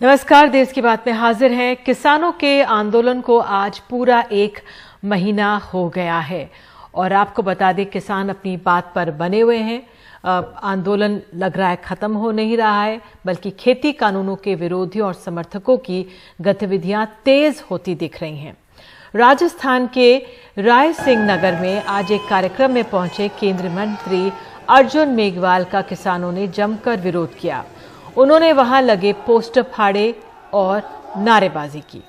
नमस्कार, देश की बात में हाजिर हैं। किसानों के आंदोलन को आज पूरा 1 महीना हो गया है और आपको बता दें, किसान अपनी बात पर बने हुए हैं। आंदोलन लग रहा है खत्म हो नहीं रहा है, बल्कि खेती कानूनों के विरोधियों और समर्थकों की गतिविधियां तेज होती दिख रही हैं। राजस्थान के राय सिंह नगर में आज एक कार्यक्रम में पहुंचे केंद्रीय मंत्री अर्जुन मेघवाल का किसानों ने जमकर विरोध किया। उन्होंने वहां लगे पोस्टर फाड़े और नारेबाजी की।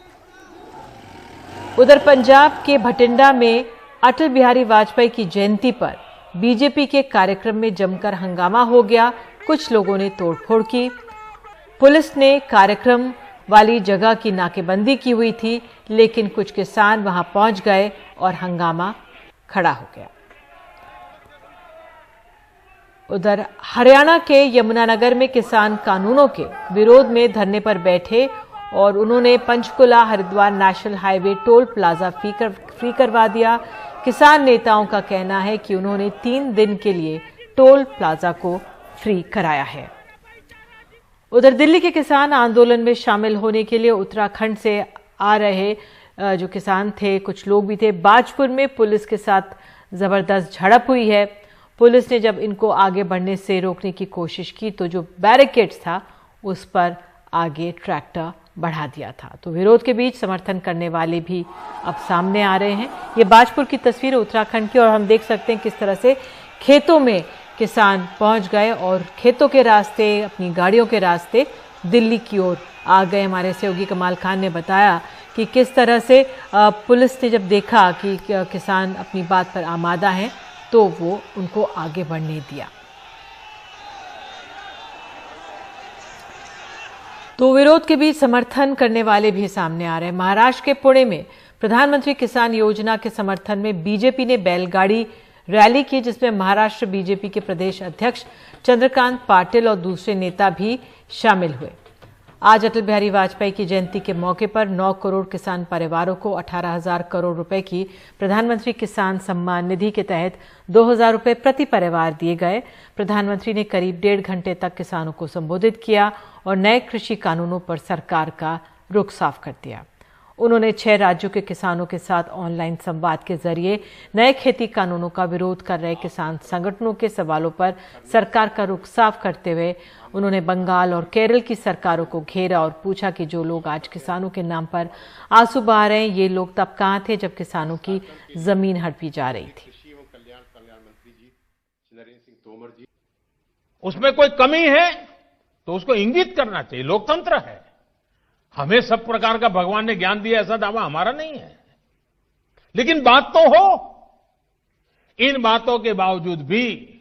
उधर पंजाब के भटिंडा में अटल बिहारी वाजपेयी की जयंती पर बीजेपी के कार्यक्रम में जमकर हंगामा हो गया। कुछ लोगों ने तोड़फोड़ की। पुलिस ने कार्यक्रम वाली जगह की नाकेबंदी की हुई थी, लेकिन कुछ किसान वहां पहुंच गए और हंगामा खड़ा हो गया। उधर हरियाणा के यमुनानगर में किसान कानूनों के विरोध में धरने पर बैठे और उन्होंने Panchkula Haridwar national highway toll plaza free करवा दिया। किसान नेताओं का कहना है कि उन्होंने 3 दिन के लिए टोल प्लाजा को फ्री कराया है। उधर दिल्ली के किसान आंदोलन में शामिल होने के लिए उत्तराखंड से आ रहे जो किसान थे, कुछ लोग भी थे। बाजपुर में पुलिस के साथ जबरदस्त झड़प हुई है। पुलिस ने जब इनको आगे बढ़ने से रोकने की कोशिश की तो जो बैरिकेड्स था उस पर आगे ट्रैक्टर बढ़ा दिया था। तो विरोध के बीच समर्थन करने वाले भी अब सामने आ रहे हैं। ये बाजपुर की तस्वीर है उत्तराखंड की, और हम देख सकते हैं किस तरह से खेतों में किसान पहुंच गए और खेतों के रास्ते, अपनी गाड़ियों के रास्ते दिल्ली की ओर आ गए। हमारे सहयोगी कमाल खान ने बताया कि किस तरह से पुलिस ने जब देखा कि किसान अपनी बात पर आमादा हैं तो वो उनको आगे बढ़ने दिया। तो विरोध के बीच समर्थन करने वाले भी सामने आ रहे हैं। महाराष्ट्र के पुणे में प्रधानमंत्री किसान योजना के समर्थन में बीजेपी ने बैलगाड़ी रैली की, जिसमें महाराष्ट्र बीजेपी के प्रदेश अध्यक्ष चंद्रकांत पाटिल और दूसरे नेता भी शामिल हुए। आज अटल बिहारी वाजपेयी की जयंती के मौके पर 9 करोड़ किसान परिवारों को 18,000 करोड़ रुपए की प्रधानमंत्री किसान सम्मान निधि के तहत 2,000 रुपए प्रति परिवार दिए गए। प्रधानमंत्री ने करीब 1.5 घंटे तक किसानों को संबोधित किया और नए कृषि कानूनों पर सरकार का रुख साफ कर दिया। उन्होंने 6 राज्यों के किसानों के साथ ऑनलाइन संवाद के जरिए नए खेती कानूनों का विरोध कर रहे किसान संगठनों के सवालों पर सरकार का रुख साफ करते हुए उन्होंने बंगाल और केरल की सरकारों को घेरा और पूछा कि जो लोग आज किसानों के नाम पर आंसू बहा रहे हैं, ये लोग तब कहां थे जब किसानों की जमीन हड़पी जा रही थी। उसमें कोई कमी है तो उसको इंगित करना चाहिए, लोकतंत्र है। हमें सब प्रकार का भगवान ने ज्ञान दिया ऐसा दावा हमारा नहीं है, लेकिन बात तो हो। इन बातों के बावजूद भी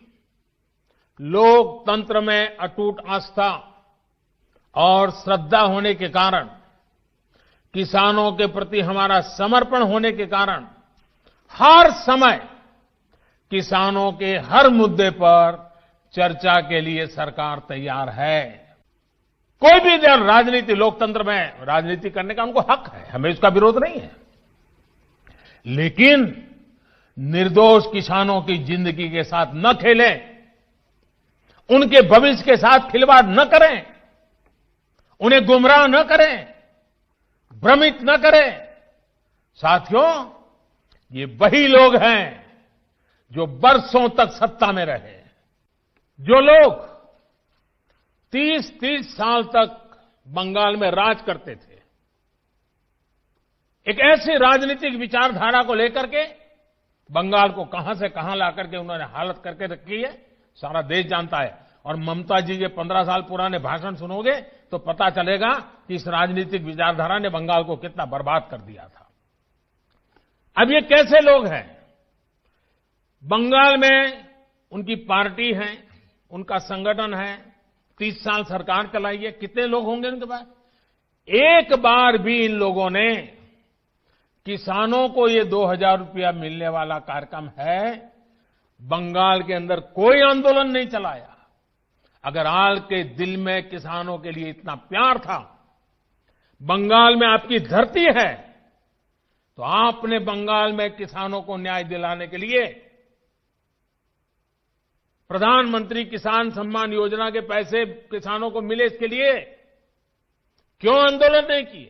लोकतंत्र में अटूट आस्था और श्रद्धा होने के कारण, किसानों के प्रति हमारा समर्पण होने के कारण हर समय किसानों के हर मुद्दे पर चर्चा के लिए सरकार तैयार है। कोई भी राजनीति, लोकतंत्र में राजनीति करने का उनको हक है, हमें इसका विरोध नहीं है, लेकिन निर्दोष किसानों की जिंदगी के साथ न खेलें, उनके भविष्य के साथ खिलवाड़ न करें, उन्हें गुमराह न करें, भ्रमित न करें। साथियों, ये वही लोग हैं जो बरसों तक सत्ता में रहे, जो लोग 30 साल तक बंगाल में राज करते थे। एक ऐसी राजनीतिक विचारधारा को लेकर के बंगाल को कहां से कहां ला करके उन्होंने हालत करके रखी है, सारा देश जानता है। और ममता जी के 15 साल पुराने भाषण सुनोगे तो पता चलेगा कि इस राजनीतिक विचारधारा ने बंगाल को कितना बर्बाद कर दिया था। अब ये कैसे लोग हैं? बंगाल में उनकी पार्टी है, उनका संगठन है, 30 साल सरकार चलाई है। कितने लोग होंगे उनके पास? एक बार भी इन लोगों ने किसानों को ये 2,000 रुपया मिलने वाला कार्यक्रम है, बंगाल के अंदर कोई आंदोलन नहीं चलाया। अगर हाल के दिल में किसानों के लिए इतना प्यार था, बंगाल में आपकी धरती है, तो आपने बंगाल में किसानों को न्याय दिलाने के लिए प्रधानमंत्री किसान सम्मान योजना के पैसे किसानों को मिले, इसके लिए क्यों आंदोलन नहीं किए?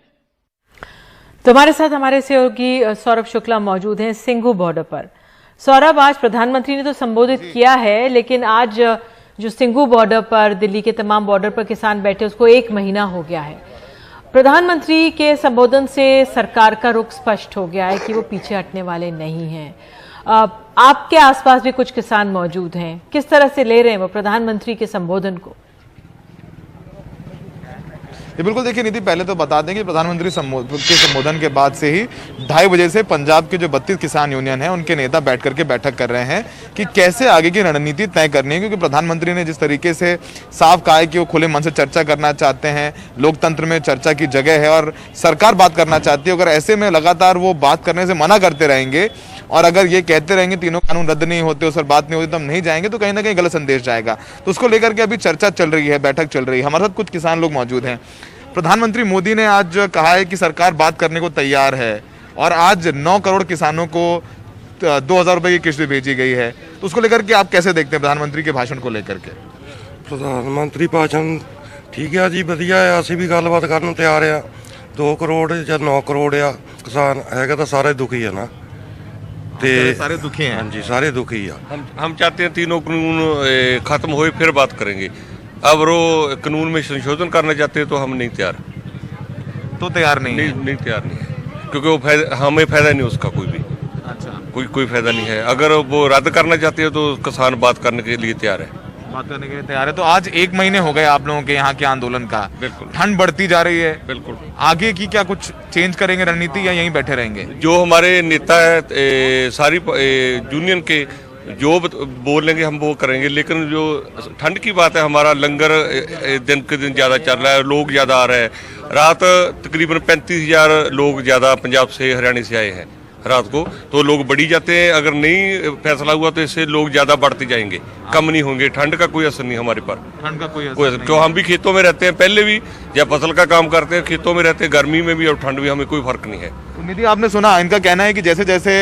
तो हमारे साथ हमारे सहयोगी सौरभ शुक्ला मौजूद हैं सिंघू बॉर्डर पर। सौरभ, आज प्रधानमंत्री ने तो संबोधित किया है, लेकिन आज जो सिंघू बॉर्डर पर, दिल्ली के तमाम बॉर्डर पर किसान बैठे, उसको 1 महीना हो गया है। प्रधानमंत्री के संबोधन से सरकार का रुख स्पष्ट हो गया है कि वो पीछे हटने वाले नहीं हैं। आपके आसपास भी कुछ किसान मौजूद हैं, किस तरह से ले रहे हैं वो प्रधानमंत्री के संबोधन को? ये बिल्कुल देखिए निधि, पहले तो बता दें कि प्रधानमंत्री के संबोधन के बाद से ही 2:30 बजे से पंजाब के जो 32 किसान यूनियन हैं उनके नेता बैठ करके बैठक कर रहे हैं कि कैसे आगे की रणनीति तय करनी है। क्योंकि प्रधानमंत्री ने जिस तरीके से साफ कहा है कि वो खुले मन से चर्चा करना चाहते हैं, लोकतंत्र में चर्चा की जगह है और सरकार बात करना चाहती है। अगर ऐसे में लगातार वो बात करने से मना करते रहेंगे और अगर ये कहते रहेंगे तीनों कानून रद्द नहीं होते, उस पर बात नहीं होती तो हम नहीं जाएंगे, तो कहीं ना कहीं गलत संदेश जाएगा। तो उसको लेकर के अभी चर्चा चल रही है, बैठक चल रही है। हमारे साथ कुछ किसान लोग मौजूद हैं। प्रधानमंत्री मोदी ने आज कहा है कि सरकार बात करने को तैयार है और आज 9 करोड़ किसानों को 2000 रुपए की किस्त भेजी गई है। तो उसको लेकर के आप कैसे देखते हैं प्रधानमंत्री के भाषण को लेकर के? प्रधानमंत्री भाषण ठीक है जी, वधिया है। ਅਸੀਂ भी गलबात करने तैयार आ। 2 करोड़ या 9 करोड़ आ किसान है तो सारे दुखी है ना, सारे दुखी हैं। हाँ जी, सारे दुखी है। हम चाहते हैं तीनों कानून खत्म हुए फिर बात करेंगे। अब वो कानून में संशोधन करना चाहते हैं तो हम नहीं तैयार। तो तैयार नहीं तैयार नहीं है, क्योंकि वो हमें फायदा नहीं उसका कोई भी। अच्छा, कोई फायदा नहीं है। अगर वो रद्द करना चाहते हो तो किसान बात करने के लिए तैयार है। बात करने के लिए तैयार है। तो आज 1 महीने हो गए आप लोगों के यहाँ के आंदोलन का। बिल्कुल। ठंड बढ़ती जा रही है। बिल्कुल। आगे की क्या कुछ चेंज करेंगे रणनीति या यहीं बैठे रहेंगे? जो हमारे नेता है सारी यूनियन के जो बोल लेंगे हम वो करेंगे। लेकिन जो ठंड की बात है, हमारा लंगर दिन के दिन ज़्यादा चल रहा है, लोग ज़्यादा आ रहे हैं। रात तकरीबन 35,000 लोग ज़्यादा पंजाब से, हरियाणा से आए हैं रात को, तो लोग बढ़ी जाते हैं। अगर नहीं फैसला हुआ तो इससे लोग ज़्यादा बढ़ते जाएंगे, कम नहीं होंगे। ठंड का कोई असर नहीं हमारे पर। ठंड का कोई असर नहीं। क्यों, हम भी खेतों में रहते हैं, पहले भी जब फसल का काम करते हैं खेतों में रहते हैं, गर्मी में भी और ठंड में हमें कोई फर्क नहीं है। निधि, आपने सुना, इनका कहना है कि जैसे जैसे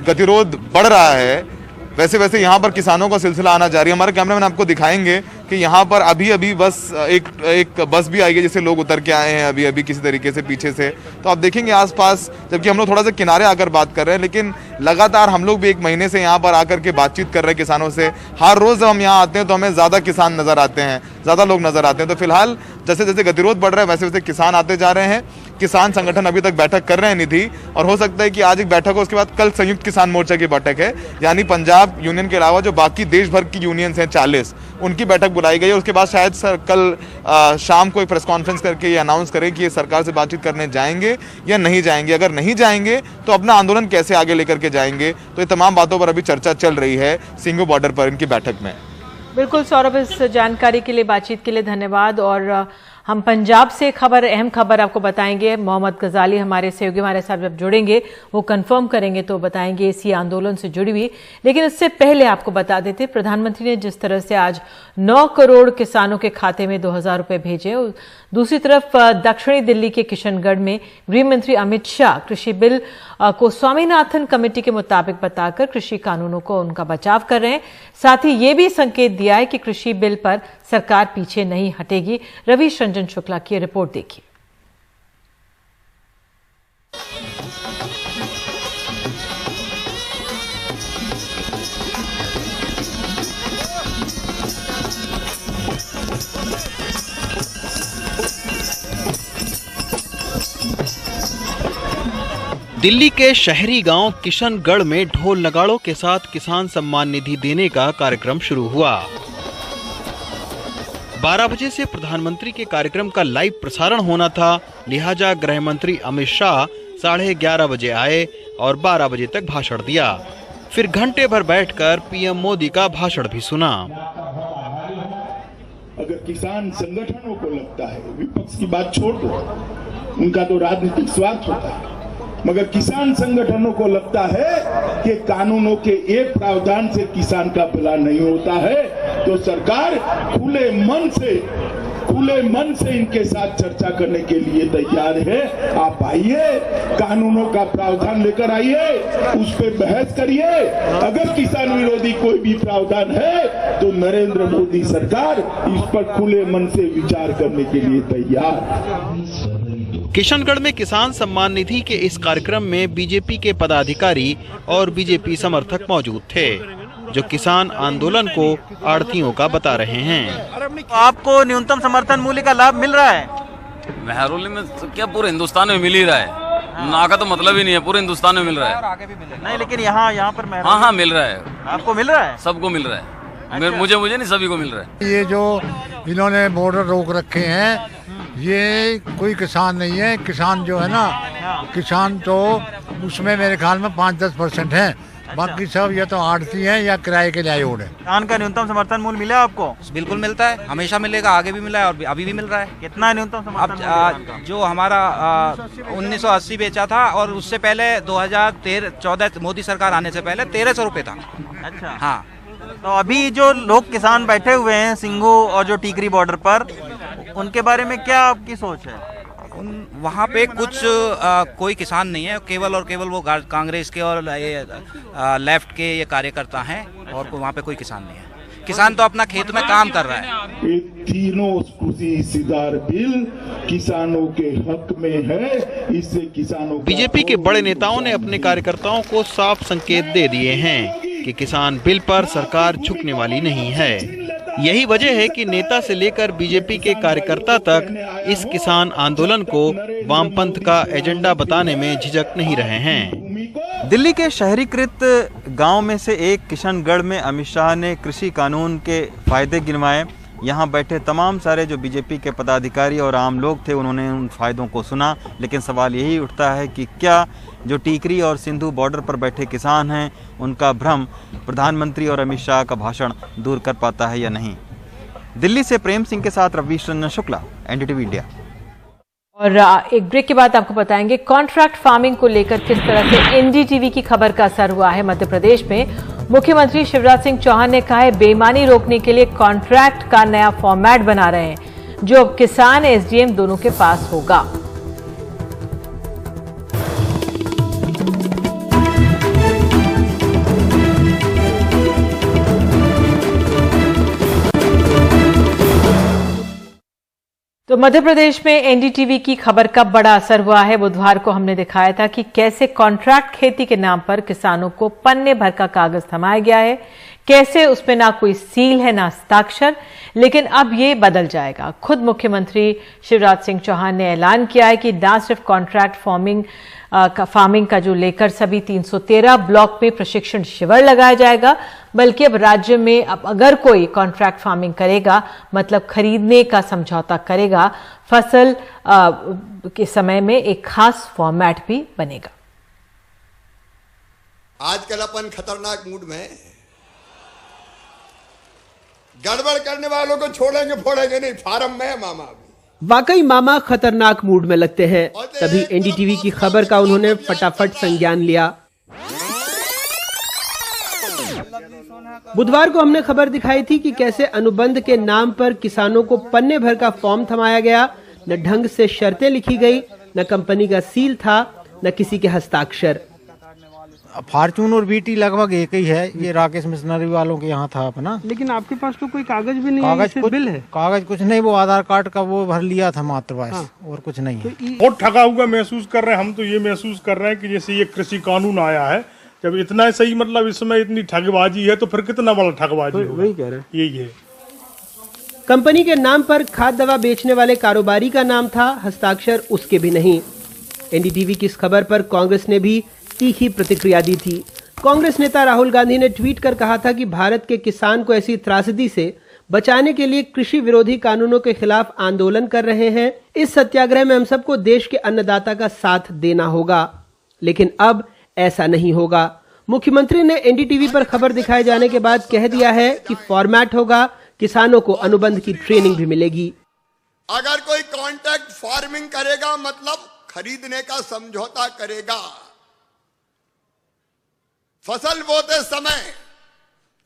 गतिरोध बढ़ रहा है वैसे वैसे यहाँ पर किसानों का सिलसिला आना जारी है। हमारे कैमरामैन आपको दिखाएंगे कि यहाँ पर अभी अभी बस एक बस भी आई है जिससे लोग उतर के आए हैं अभी अभी किसी तरीके से पीछे से। तो आप देखेंगे आसपास, जबकि हम लोग थोड़ा सा किनारे आकर बात कर रहे हैं, लेकिन लगातार हम लोग भी 1 महीने से यहाँ पर आकर के बातचीत कर रहे हैं किसानों से। हर रोज जब हम यहाँ आते हैं तो हमें ज़्यादा किसान नजर आते हैं, ज़्यादा लोग नजर आते हैं। तो फिलहाल जैसे जैसे गतिरोध बढ़ रहा है वैसे वैसे किसान आते जा रहे हैं। किसान संगठन अभी तक बैठक कर रहे हैं निधि, और हो सकता है कि आज एक बैठक हो, उसके बाद कल संयुक्त किसान मोर्चा की बैठक है। यानी पंजाब यूनियन के अलावा जो बाकी देश भर की यूनियंस हैं 40, उनकी बैठक बुलाई गई है। उसके बाद शायद कल शाम को एक प्रेस कॉन्फ्रेंस करके ये अनाउंस करें कि ये सरकार से बातचीत करने जाएंगे या नहीं जाएंगे। अगर नहीं जाएंगे तो अपना आंदोलन कैसे आगे लेकर के जाएंगे। तो ये तमाम बातों पर अभी चर्चा चल रही है सिंघू बॉर्डर पर इनकी बैठक में। बिल्कुल सौरभ, इस जानकारी के लिए, बातचीत के लिए धन्यवाद। और हम पंजाब से अहम खबर आपको बताएंगे। मोहम्मद गजाली हमारे सहयोगी हमारे साथ जब जुड़ेंगे वो कंफर्म करेंगे तो बताएंगे इसी आंदोलन से जुड़ी हुई। लेकिन इससे पहले आपको बता देते, प्रधानमंत्री ने जिस तरह से आज 9 करोड़ किसानों के खाते में 2000 रुपए भेजे, दूसरी तरफ दक्षिणी दिल्ली के किशनगढ़ में गृह मंत्री अमित शाह कृषि बिल को स्वामीनाथन कमेटी के मुताबिक बताकर कृषि कानूनों को उनका बचाव कर रहे हैं। साथ ही ये भी संकेत दिया है कि कृषि बिल पर सरकार पीछे नहीं हटेगी। रविश रंजन शुक्ला की रिपोर्ट देखिए। दिल्ली के शहरी गांव किशनगढ़ में ढोल नगाड़ों के साथ किसान सम्मान निधि देने का कार्यक्रम शुरू हुआ। 12 बजे से प्रधानमंत्री के कार्यक्रम का लाइव प्रसारण होना था, लिहाजा गृह मंत्री अमित शाह 11:30 बजे आए और 12 बजे तक भाषण दिया। फिर घंटे भर बैठकर पीएम मोदी का भाषण भी सुना। अगर किसान संगठनों को लगता है, विपक्ष की बात छोड़ दो, उनका तो राजनीतिक स्वार्थ होता है, मगर किसान संगठनों को लगता है कि कानूनों के एक प्रावधान से किसान का भला नहीं होता है, तो सरकार खुले मन से खुले मन से इनके साथ चर्चा करने के लिए तैयार है। आप आइए, कानूनों का प्रावधान लेकर आइए, उस पर बहस करिए। अगर किसान विरोधी कोई भी प्रावधान है तो नरेंद्र मोदी सरकार इस पर खुले मन से विचार करने के लिए तैयार। किशनगढ़ में किसान सम्मान निधि के इस कार्यक्रम में बीजेपी के पदाधिकारी और बीजेपी समर्थक मौजूद थे, जो किसान आंदोलन को आड़तियों का बता रहे हैं। आपको न्यूनतम समर्थन मूल्य का लाभ मिल रहा है? महरौली में क्या पूरे हिंदुस्तान में मिल ही रहा है। ना का तो मतलब ही नहीं है, पूरे हिंदुस्तान में मिल रहा है। नहीं, लेकिन यहाँ पर हाँ मिल रहा है। आपको मिल रहा है? सबको मिल रहा है। मुझे नहीं, सभी को मिल रहा है। ये जो इन्होंने बॉर्डर रोक रखे हैं, ये कोई किसान नहीं है। किसान जो है ना, किसान तो उसमें मेरे ख्याल में 5-10% है। बाकी सब या तो आड़ती हैं या किराए के लिए ओढ़ है। धान का न्यूनतम समर्थन मूल्य मिला आपको? बिल्कुल मिलता है, हमेशा मिलेगा, आगे भी मिला है और अभी भी मिल रहा है। कितना न्यूनतम समर्थन? अब जो हमारा 1980 बेचा था और उससे पहले 2013-14 मोदी सरकार आने से पहले 1300 रुपये था। अच्छा, हाँ। तो अभी जो लोग किसान बैठे हुए हैं सिंगू और जो टीकरी बॉर्डर पर, उनके बारे में क्या आपकी सोच है? वहाँ पे कुछ कोई किसान नहीं है, केवल और केवल वो कांग्रेस के और लेफ्ट के ये कार्यकर्ता हैं, और वहाँ पे कोई किसान नहीं है। किसान तो अपना खेत में काम कर रहा है। ये तीनों कृषि सुधार बिल किसानों के हक में है। इससे किसानों बीजेपी के बड़े नेताओं ने अपने कार्यकर्ताओं को साफ संकेत दे दिए हैं कि किसान बिल पर सरकार झुकने वाली नहीं है। यही वजह है कि नेता से लेकर बीजेपी के कार्यकर्ता तक इस किसान आंदोलन को वामपंथ का एजेंडा बताने में झिझक नहीं रहे हैं। दिल्ली के शहरीकृत गांव में से एक किशनगढ़ में अमित शाह ने कृषि कानून के फायदे गिनवाए। यहाँ बैठे तमाम सारे जो बीजेपी के पदाधिकारी और आम लोग थे, उन्होंने उन फायदों को सुना। लेकिन सवाल यही उठता है कि क्या जो टीकरी और सिंधु बॉर्डर पर बैठे किसान हैं, उनका भ्रम प्रधानमंत्री और अमित शाह का भाषण दूर कर पाता है या नहीं। दिल्ली से प्रेम सिंह के साथ रवीश रंजन शुक्ला, एनडीटीवी इंडिया। और एक ब्रेक के बाद आपको बताएंगे कॉन्ट्रैक्ट फार्मिंग को लेकर किस तरह से एनडीटीवी की खबर का असर हुआ है मध्य प्रदेश में। मुख्यमंत्री शिवराज सिंह चौहान ने कहा है बेईमानी रोकने के लिए कॉन्ट्रैक्ट का नया फॉर्मेट बना रहे हैं, जो अब किसान एसडीएम दोनों के पास होगा। तो मध्य प्रदेश में एनडीटीवी की खबर का बड़ा असर हुआ है। बुधवार को हमने दिखाया था कि कैसे कॉन्ट्रैक्ट खेती के नाम पर किसानों को पन्ने भर का कागज थमाया गया है, कैसे उसमें ना कोई सील है ना हस्ताक्षर। लेकिन अब ये बदल जाएगा। खुद मुख्यमंत्री शिवराज सिंह चौहान ने ऐलान किया है कि ना सिर्फ कॉन्ट्रैक्ट फार्मिंग का जो लेकर सभी 313 ब्लॉक में प्रशिक्षण शिविर लगाया जाएगा, बल्कि अब राज्य में अब अगर कोई कॉन्ट्रैक्ट फार्मिंग करेगा, मतलब खरीदने का समझौता करेगा, फसल के समय में एक खास फॉर्मेट भी बनेगा। आजकल अपन खतरनाक मूड में, गड़बड़ करने वालों को छोड़ेंगे फोड़ेंगे नहीं, फार्म में मामा। वाकई मामा खतरनाक मूड में लगते हैं। तभी एनडीटीवी की खबर का उन्होंने फटाफट संज्ञान लिया। बुधवार को हमने खबर दिखाई थी कि कैसे अनुबंध के नाम पर किसानों को पन्ने भर का फॉर्म थमाया गया। न ढंग से शर्तें लिखी गई, न कंपनी का सील था, न किसी के हस्ताक्षर। फॉर्चून और बीटी लगभग एक ही है। ये राकेश मिशनरी वालों के यहाँ था अपना। लेकिन आपके पास तो कोई कागज भी नहीं कागज है, कुछ बिल है? कागज कुछ नहीं, वो आधार कार्ड का वो भर लिया था मात्र बस। हाँ। और कुछ नहीं है। बहुत ठगा हुआ महसूस कर रहे हैं हम। तो ये महसूस कर रहे हैं कि जैसे ये कृषि कानून आया है, जब इतना सही मतलब इसमें इतनी ठगबाजी है तो फिर कितना बड़ा ठगबाजी होगा। वही कह रहे हैं। यही है। कंपनी के नाम पर खाद दवा बेचने वाले कारोबारी का नाम था, हस्ताक्षर उसके भी नहीं। एनडीटीवी की इस खबर पर कांग्रेस ने भी तीखी प्रतिक्रिया दी थी। कांग्रेस नेता राहुल गांधी ने ट्वीट कर कहा था कि भारत के किसान को ऐसी त्रासदी से बचाने के लिए कृषि विरोधी कानूनों के खिलाफ आंदोलन कर रहे हैं। इस सत्याग्रह में हम सबको देश के अन्नदाता का साथ देना होगा। लेकिन अब ऐसा नहीं होगा। मुख्यमंत्री ने एनडीटीवी पर खबर दिखाए जाने के बाद कह दिया है कि फॉर्मेट होगा, किसानों को अनुबंध की ट्रेनिंग भी मिलेगी। अगर कोई कॉन्ट्रैक्ट फार्मिंग करेगा मतलब खरीदने का समझौता करेगा, फसल बोते समय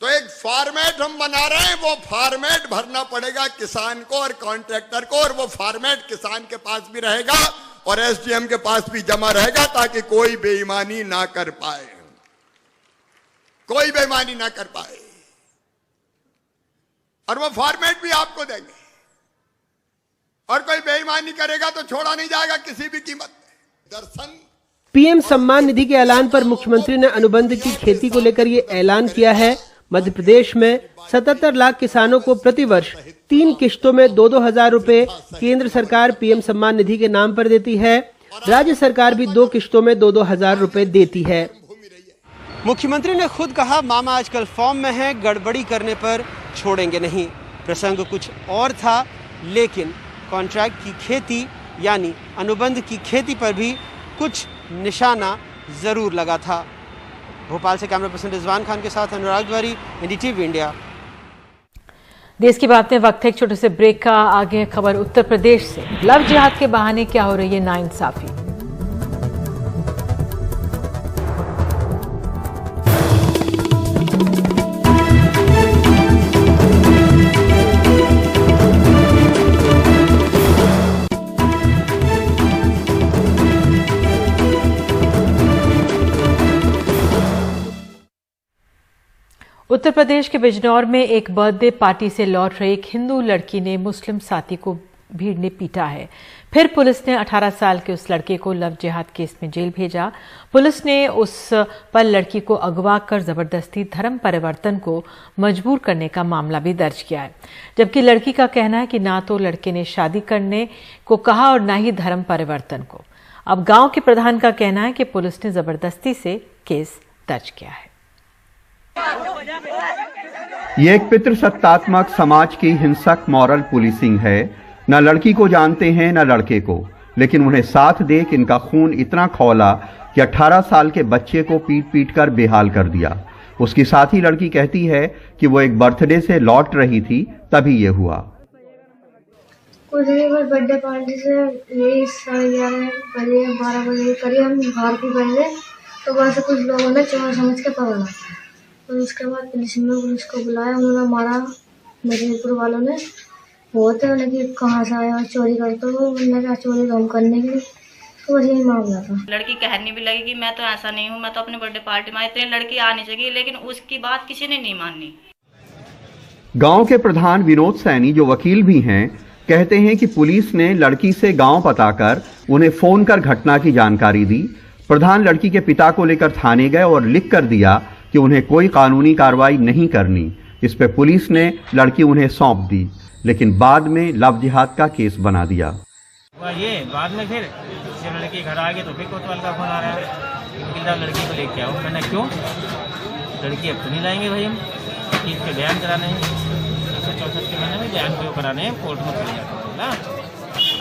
तो एक फॉर्मेट हम बना रहे हैं, वो फॉर्मेट भरना पड़ेगा किसान को और कॉन्ट्रैक्टर को, और वो फॉर्मेट किसान के पास भी रहेगा और एसडीएम के पास भी जमा रहेगा, ताकि कोई बेईमानी ना कर पाए, कोई बेईमानी ना कर पाए। और वो फॉर्मेट भी आपको देंगे, और कोई बेईमानी करेगा तो छोड़ा नहीं जाएगा किसी भी कीमत पे। दर्शन पीएम सम्मान निधि के ऐलान पर मुख्यमंत्री ने अनुबंध की खेती को लेकर ये ऐलान किया है। मध्य प्रदेश में 77 लाख किसानों को प्रतिवर्ष 3 किश्तों में 2-2 हजार रुपए केंद्र सरकार पीएम सम्मान निधि के नाम पर देती है। राज्य सरकार भी 2 किश्तों में 2-2 हजार रुपए देती है। मुख्यमंत्री ने खुद कहा, मामा आजकल फॉर्म में है, गड़बड़ी करने पर छोड़ेंगे नहीं। प्रसंग कुछ और था, लेकिन कॉन्ट्रैक्ट की खेती यानी अनुबंध की खेती पर भी कुछ निशाना जरूर लगा था। भोपाल से कैमरा पर्सन रिजवान खान के साथ अनुराग द्वारी, एनडीटीवी इंडिया। देश की बात में वक्त है एक छोटे से ब्रेक का। आगे है खबर उत्तर प्रदेश से। लव जिहाद के बहाने क्या हो रही है नाइंसाफी। उत्तर प्रदेश के बिजनौर में एक बर्थडे पार्टी से लौट रही एक हिंदू लड़की ने मुस्लिम साथी को भीड़ ने पीटा है। फिर पुलिस ने 18 साल के उस लड़के को लव जिहाद केस में जेल भेजा। पुलिस ने उस पर लड़की को अगवा कर जबरदस्ती धर्म परिवर्तन को मजबूर करने का मामला भी दर्ज किया है, जबकि लड़की का कहना है कि ना तो लड़के ने शादी करने को कहा और ना ही धर्म परिवर्तन को। अब गांव के प्रधान का कहना है कि पुलिस ने जबरदस्ती से केस दर्ज किया है। ये एक पितृसत्तात्मक समाज की हिंसक मॉरल पुलिसिंग है। न लड़की को जानते हैं न लड़के को, लेकिन उन्हें साथ देख इनका खून इतना खौला कि 18 साल के बच्चे को पीट पीट कर बेहाल कर दिया। उसकी साथी लड़की कहती है कि वो एक बर्थडे से लौट रही थी, तभी ये हुआ। कुछ दिन बाद बर्थडे पार्टी से यही 11:30 बजे 12 बजे करीब हम घर पे बैठे, तो वहाँ से कुछ लोगों ने चोर समझ के पकड़ा। और उसके बाद पुलिस को बुलाया, उन्होंने मारा। मजदूर वालों ने होते उन्हें कि कहाँ से आया चोरी करते हो, उन्होंने कहा चोरी हम करने के लिए, तो बस यही मामला था। लड़की कहने भी लगी कि मैं तो ऐसा नहीं हूँ, मैं तो अपने बर्थडे पार्टी में इतनी लड़की आनी चाहिए, लेकिन उसकी बात किसी ने नहीं मानी। गांव के प्रधान विनोद सैनी, जो वकील भी हैं, कहते हैं कि पुलिस ने लड़की से गांव पता कर उन्हें फोन कर घटना की जानकारी दी। प्रधान लड़की के पिता को लेकर थाने गए और लिख कर दिया कि उन्हें कोई कानूनी कार्रवाई नहीं करनी। इस पे पुलिस ने लड़की उन्हें सौंप दी, लेकिन बाद में लव जिहाद का केस बना दिया। ये बाद में फिर जब लड़की घर आ गई तो फिर कोतवाल का फोन आ रहा है, लड़की को लेके आओ। मैंने क्यों, लड़की अब तो नहीं लाएंगे भाई, हम चीज के बयान कराने हैं, 164 के महीने में बयान को कराने हैं, कोर्ट में चले जाते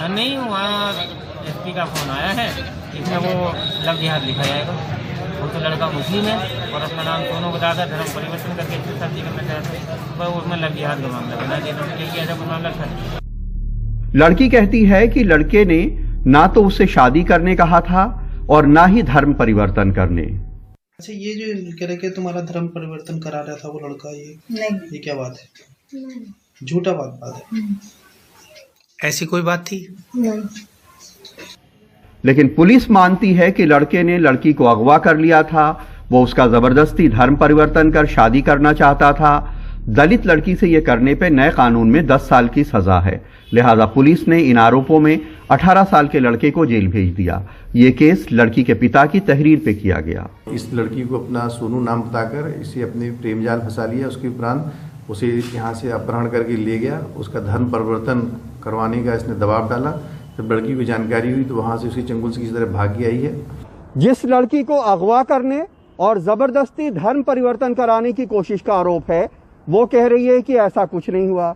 हैं। नहीं, वहाँ एसपी का फोन आया है, इसमें वो लव जिहाद लिखा जाएगा। वो तो लड़का मुस्लिम है और अपना नाम दोनों बताता, धर्म परिवर्तन करके शादी करना चाहता है, पर उसमें लव जिहाद का मामला बना दिया। ऐसा कोई मामला था। लड़की कहती है कि लड़के ने ना तो उससे शादी करने कहा था और ना ही धर्म परिवर्तन करने। अच्छा, ये जो कह रहे कि तुम्हारा धर्म परिवर्तन करा रहा था वो लड़का, ये क्या बात है? झूठा बात है। ऐसी कोई बात थी नहीं। लेकिन पुलिस मानती है कि लड़के ने लड़की को अगवा कर लिया था। वो उसका जबरदस्ती धर्म परिवर्तन कर शादी करना चाहता था। दलित लड़की से ये करने पे नए कानून में 10 साल की सजा है। लिहाजा पुलिस ने इन आरोपों में 18 साल के लड़के को जेल भेज दिया। ये केस लड़की के पिता की तहरीर पे किया गया। इस लड़की को अपना सोनू नाम बताकर इसे अपने प्रेम जाल फंसा लिया। उसके उपरांत उसे यहाँ से अपहरण करके ले गया। उसका धर्म परिवर्तन करवाने का इसने दबाव डाला। जब लड़की को जानकारी हुई तो वहाँ से उसी चंगुल से किसी तरह भागी आई है। जिस लड़की को अगवा करने और जबरदस्ती धर्म परिवर्तन कराने की कोशिश का आरोप है, वो कह रही है कि ऐसा कुछ नहीं हुआ।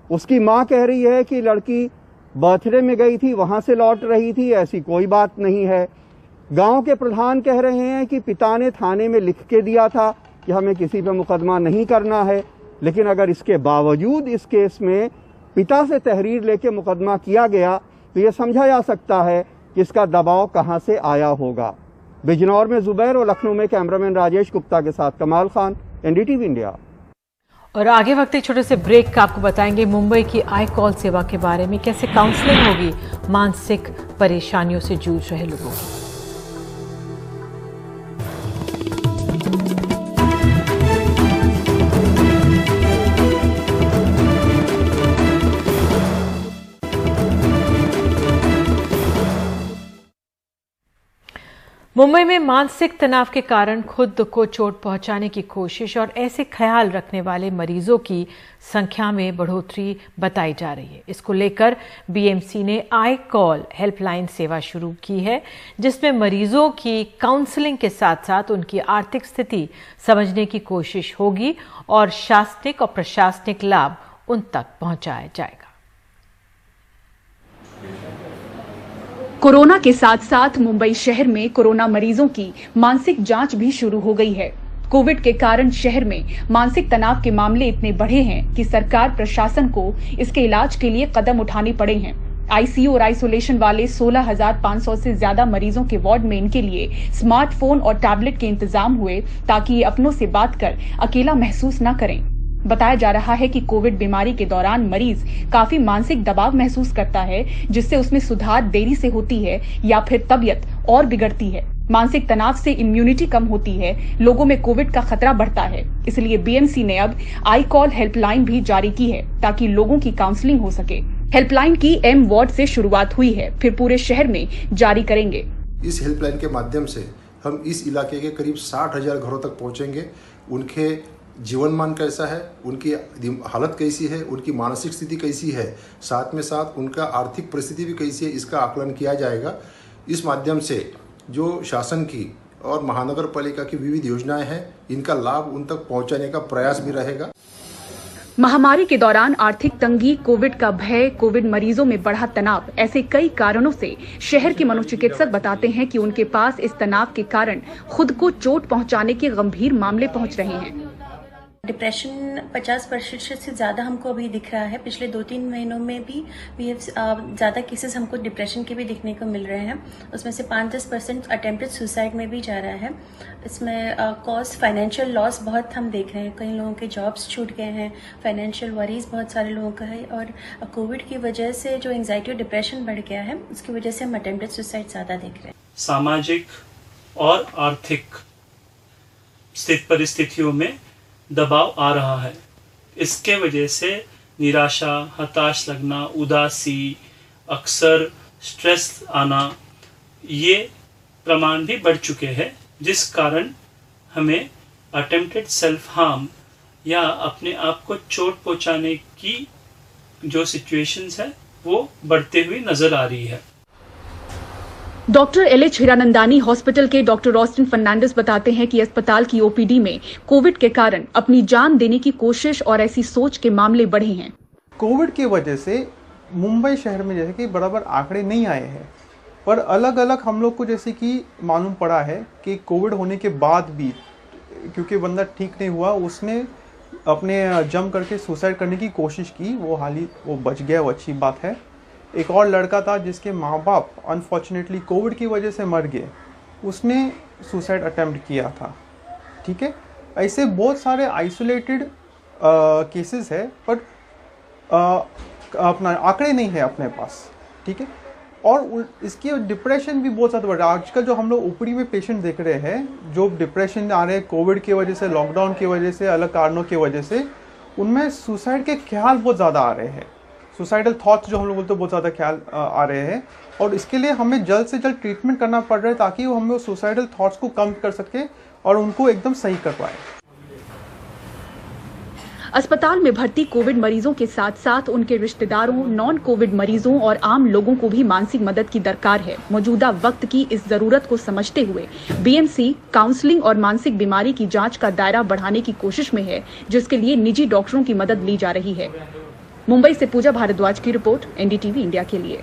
उसकी मां कह रही है कि लड़की बर्थडे में गई थी, वहां से लौट रही थी, ऐसी कोई बात नहीं है। गांव के प्रधान कह रहे हैं कि पिता ने थाने में लिख के दिया था कि हमें किसी पे मुकदमा नहीं करना है, लेकिन अगर इसके बावजूद इस केस में पिता से तहरीर लेके मुकदमा किया गया तो यह समझा जा सकता है कि इसका दबाव कहां से आया होगा। बिजनौर में जुबैर और लखनऊ में कैमरामैन राजेश गुप्ता के साथ कमाल खान, एनडीटीवी इंडिया। और आगे वक्त एक छोटे से ब्रेक का आपको बताएंगे मुंबई की आई कॉल सेवा के बारे में, कैसे काउंसलिंग होगी मानसिक परेशानियों से जूझ रहे लोगों की। मुंबई में मानसिक तनाव के कारण खुद को चोट पहुंचाने की कोशिश और ऐसे ख्याल रखने वाले मरीजों की संख्या में बढ़ोतरी बताई जा रही है। इसको लेकर बीएमसी ने आई कॉल हेल्पलाइन सेवा शुरू की है, जिसमें मरीजों की काउंसलिंग के साथ साथ उनकी आर्थिक स्थिति समझने की कोशिश होगी और शासनिक और प्रशासनिक लाभ उन तक पहुंचाया जाएगा। कोरोना के साथ साथ मुंबई शहर में कोरोना मरीजों की मानसिक जांच भी शुरू हो गई है। कोविड के कारण शहर में मानसिक तनाव के मामले इतने बढ़े हैं कि सरकार प्रशासन को इसके इलाज के लिए कदम उठाने पड़े हैं। आईसीयू और आइसोलेशन वाले 16,500 से ज्यादा मरीजों के वार्ड में इनके लिए स्मार्टफोन और टैबलेट के इंतजाम हुए ताकि ये अपनों से बात कर अकेला महसूस न करें। बताया जा रहा है कि कोविड बीमारी के दौरान मरीज काफी मानसिक दबाव महसूस करता है, जिससे उसमें सुधार देरी से होती है या फिर तबीयत और बिगड़ती है। मानसिक तनाव से इम्यूनिटी कम होती है, लोगों में कोविड का खतरा बढ़ता है। इसलिए बीएमसी ने अब आई कॉल हेल्पलाइन भी जारी की है ताकि लोगों की काउंसलिंग हो सके। हेल्पलाइन की एम वार्ड से शुरुआत हुई है, फिर पूरे शहर में जारी करेंगे। इस हेल्पलाइन के माध्यम से हम इस इलाके के करीब 60,000 घरों तक पहुंचेंगे। उनके जीवनमान कैसा है, उनकी हालत कैसी है, उनकी मानसिक स्थिति कैसी है, साथ में साथ उनका आर्थिक परिस्थिति भी कैसी है, इसका आकलन किया जाएगा। इस माध्यम से जो शासन की और महानगर पालिका की विविध योजनाएं हैं, इनका लाभ उन तक पहुंचाने का प्रयास भी रहेगा। महामारी के दौरान आर्थिक तंगी, कोविड का भय, कोविड मरीजों में बढ़ा तनाव, ऐसे कई कारणों से शहर के मनोचिकित्सक बताते हैं कि उनके पास इस तनाव के कारण खुद को चोट पहुंचाने के गंभीर मामले पहुंच रहे हैं। डिप्रेशन 50% से ज़्यादा हमको अभी दिख रहा है। पिछले 2-3 महीनों में भी ज़्यादा केसेस हमको डिप्रेशन के भी दिखने को मिल रहे हैं। उसमें से 5-10% अटेम्प्टेड सुसाइड में भी जा रहा है। इसमें कॉज फाइनेंशियल लॉस बहुत हम देख रहे हैं। कई लोगों के जॉब्स छूट गए हैं, फाइनेंशियल वरीज बहुत सारे लोगों का है, और कोविड की वजह से जो एंग्जाइटी और डिप्रेशन बढ़ गया है, उसकी वजह से हम अटेम्प्टेड सुसाइड ज़्यादा देख रहे हैं। सामाजिक और आर्थिक परिस्थितियों में दबाव आ रहा है। इसके वजह से निराशा, हताश लगना, उदासी, अक्सर स्ट्रेस आना, ये प्रमाण भी बढ़ चुके हैं, जिस कारण हमें अटेम्प्टेड सेल्फ हार्म या अपने आप को चोट पहुंचाने की जो सिचुएशंस है वो बढ़ते हुए नजर आ रही है। डॉक्टर एलएच हीरानंदानी हॉस्पिटल के डॉक्टर ऑस्टिन फर्नांडिस बताते हैं कि अस्पताल की ओपीडी में कोविड के कारण अपनी जान देने की कोशिश और ऐसी सोच के मामले बढ़े हैं। कोविड की वजह से मुंबई शहर में जैसे कि बराबर आंकड़े नहीं आए हैं, पर अलग अलग हम लोग को जैसे कि मालूम पड़ा है कि कोविड होने के बाद भी क्योंकि बंदा ठीक नहीं हुआ, उसने अपने जम करके सुसाइड करने की कोशिश की, वो बच गया, वो अच्छी बात है। एक और लड़का था जिसके माँ बाप अनफॉर्चुनेटली कोविड की वजह से मर गए, उसने सुसाइड अटेम्प्ट किया था। ठीक है, ऐसे बहुत सारे आइसोलेटेड केसेस है, बट अपना आंकड़े नहीं है अपने पास। ठीक है, और इसकी डिप्रेशन भी बहुत ज़्यादा बढ़ रहा है। आजकल जो हम लोग ओपीडी में पेशेंट देख रहे हैं, जो डिप्रेशन आ रहे हैं कोविड की वजह से, लॉकडाउन की वजह से, अलग कारणों की वजह से, उनमें सुसाइड के ख्याल बहुत ज़्यादा आ रहे हैं। सुसाइडल थॉट्स जो हम लोग बोलते हैं बहुत ज़्यादा ख्याल आ रहे हैं, और इसके लिए हमें जल्द से जल्द ट्रीटमेंट करना पड़ रहा है ताकि वो हमें सुसाइडल थॉट्स को कम कर सके और उनको एकदम सही कर पाए। अस्पताल में भर्ती कोविड मरीजों के साथ साथ उनके रिश्तेदारों, नॉन कोविड मरीजों और आम लोगों को भी मानसिक मदद की दरकार है। मौजूदा वक्त की इस जरूरत को समझते हुए बीएमसी काउंसलिंग और मानसिक बीमारी की जांच का दायरा बढ़ाने की कोशिश में है, जिसके लिए निजी डॉक्टरों की मदद ली जा रही है। मुंबई से पूजा भारद्वाज की रिपोर्ट, एनडीटीवी इंडिया के लिए।